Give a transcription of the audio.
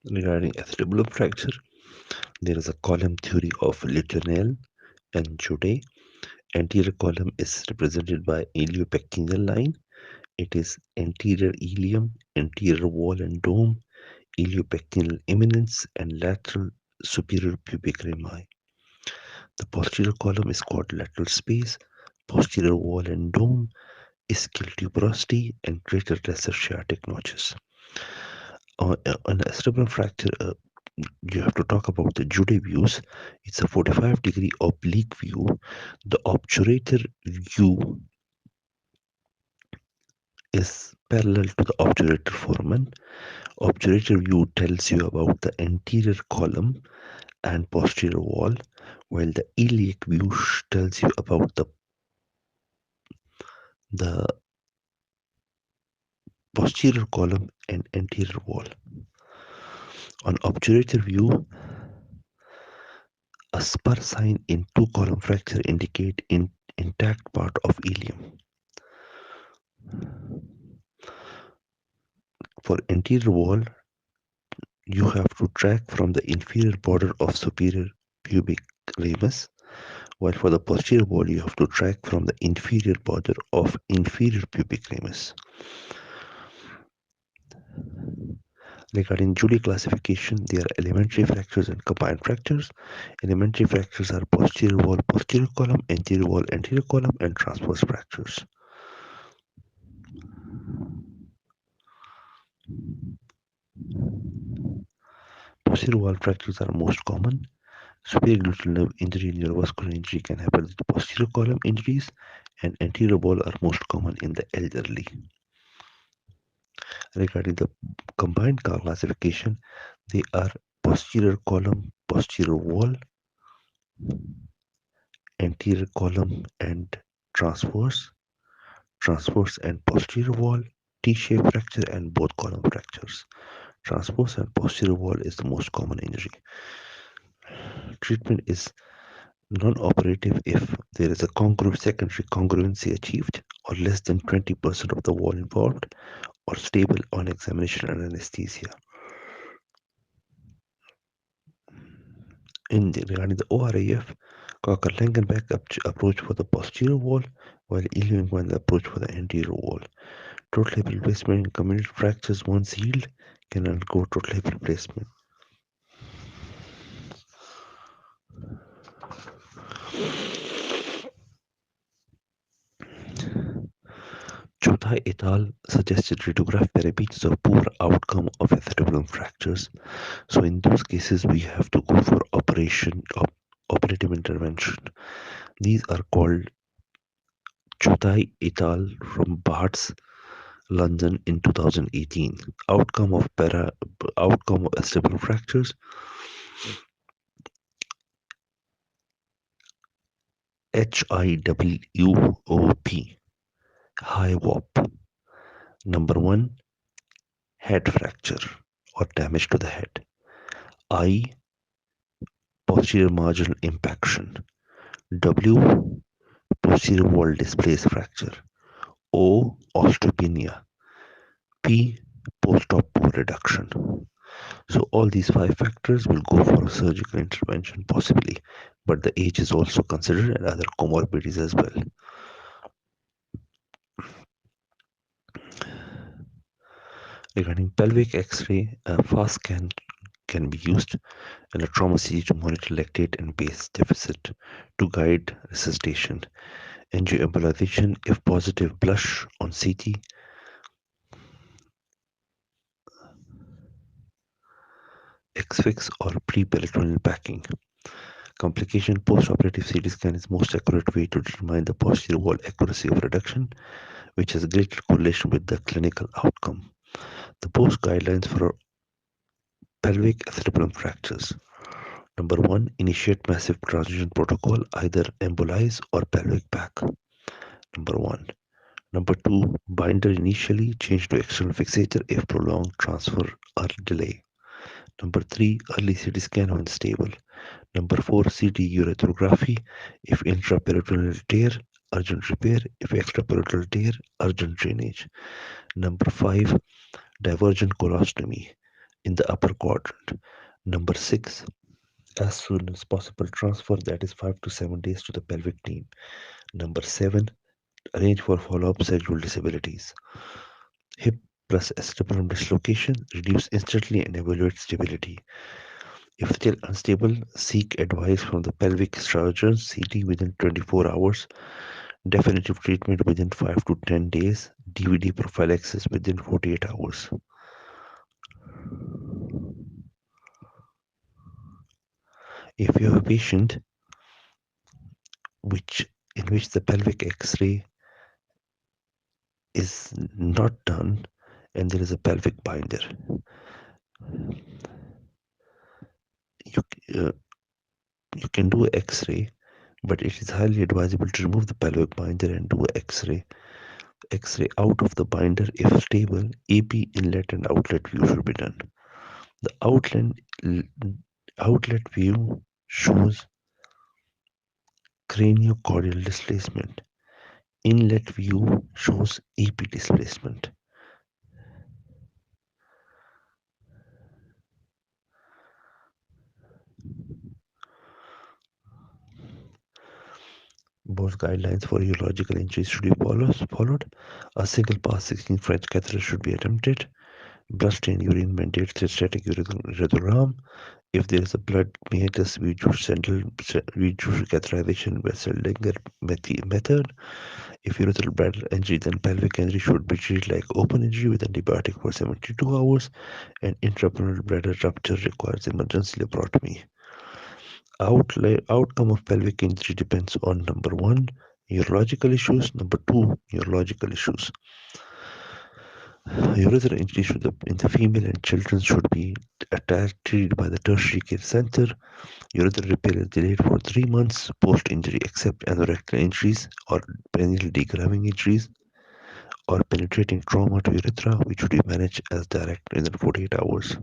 Regarding acetabulum fracture, there is a column theory of Letournel and Jude. Anterior column is represented by iliopectineal line. It is anterior ilium, anterior wall and dome, iliopectineal eminence, and lateral superior pubic rami. The posterior column is called lateral space, posterior wall and dome, ischial tuberosity, and greater lesser sciatic notches. On acetabulum fracture, you have to talk about the Jude views. It's a 45-degree oblique view. The obturator view is parallel to the obturator foramen. Obturator view tells you about the anterior column and posterior wall, while the iliac view tells you about the posterior column and anterior wall. On obturator view, a spur sign in two-column fracture indicate intact part of ilium. For anterior wall, you have to track from the inferior border of superior pubic ramus, while for the posterior wall, you have to track from the inferior border of inferior pubic ramus. Regarding Jude classification, there are elementary fractures and combined fractures. Elementary fractures are posterior wall, posterior column, anterior wall, anterior column, and transverse fractures. Posterior wall fractures are most common. Superior gluteal nerve injury and neurovascular injury can happen with posterior column injuries, and anterior wall are most common in the elderly. Regarding the combined classification, they are posterior column, posterior wall, anterior column and transverse, transverse and posterior wall, T-shaped fracture, and both column fractures. Transverse and posterior wall is the most common injury. Treatment is non-operative if there is a secondary congruency achieved, or less than 20% of the wall involved, or stable on examination and anesthesia. Regarding the ORAF, Cocker-Langenbeck approach for the posterior wall, while Ilian approach for the anterior wall. Total hip replacement in comminuted fractures once healed can undergo total hip replacement. Chota et al. Suggested radiograph therapy is a poor outcome of acetabulum fractures. So in those cases, we have to go for operative intervention. These are called Chota et al. From Bart's, London in 2018. Outcome of acetabulum fractures. HIWOP, high WOP. Number 1, head fracture or damage to the head. I, posterior marginal impaction. W, posterior wall displaced fracture. O, osteopenia. P, post-op bone reduction. So all these 5 factors will go for a surgical intervention possibly, but the age is also considered and other comorbidities as well. Regarding pelvic X-ray, a fast scan can be used and a trauma CT to monitor lactate and base deficit to guide resuscitation. Angioembolization, if positive, blush on CT. X-fix or pre-peritoneal packing. Complication post-operative CT scan is most accurate way to determine the posterior wall accuracy of reduction, which has greater correlation with the clinical outcome. The post guidelines for pelvic acetabulum fractures. Number 1, initiate massive transfusion protocol, either embolize or pelvic pack. Number 1. Number 2, binder initially, change to external fixator if prolonged transfer or delay. Number 3, early CT scan when stable. Number 4, CT urethrophy if intraperitoneal tear, urgent repair. If extraperitoneal tear, urgent drainage. Number 5, divergent colostomy. in the upper quadrant. Number 6, as soon as possible transfer, that is 5 to 7 days to the pelvic team. Number 7, arrange for follow-up schedule disabilities. Hip plus acetabulum dislocation, reduce instantly and evaluate stability. If still unstable, seek advice from the pelvic surgeon, CT within 24 hours, definitive treatment within 5 to 10 days, DVD prophylaxis within 48 hours. If you have a patient in which the pelvic X-ray is not done and there is a pelvic binder, you, uh, you can do X-ray, but it is highly advisable to remove the pelvic binder and do X-ray. X-ray out of the binder if stable. AP inlet and outlet view should be done. The outlet view shows craniocaudal displacement. Inlet view shows AP displacement. Both guidelines for urological injuries should be followed. A single pass 16 French catheter should be attempted. Blood stain urine mandates static ureterogram. If there is a blood meatus, we choose catheterization vessel Linger method. If urethral bladder injury, then pelvic injury should be treated like open injury with antibiotic for 72 hours, and intraabdominal bladder rupture requires emergency laparotomy. Outcome of pelvic injury depends on number 1, urological issues, number 2, neurological issues. Urethral injury in the female and children should be treated by the tertiary care center. Urethral repair is delayed for 3 months post-injury except anorectal injuries or perineal degraving injuries or penetrating trauma to urethra, which should be managed as direct within 48 hours.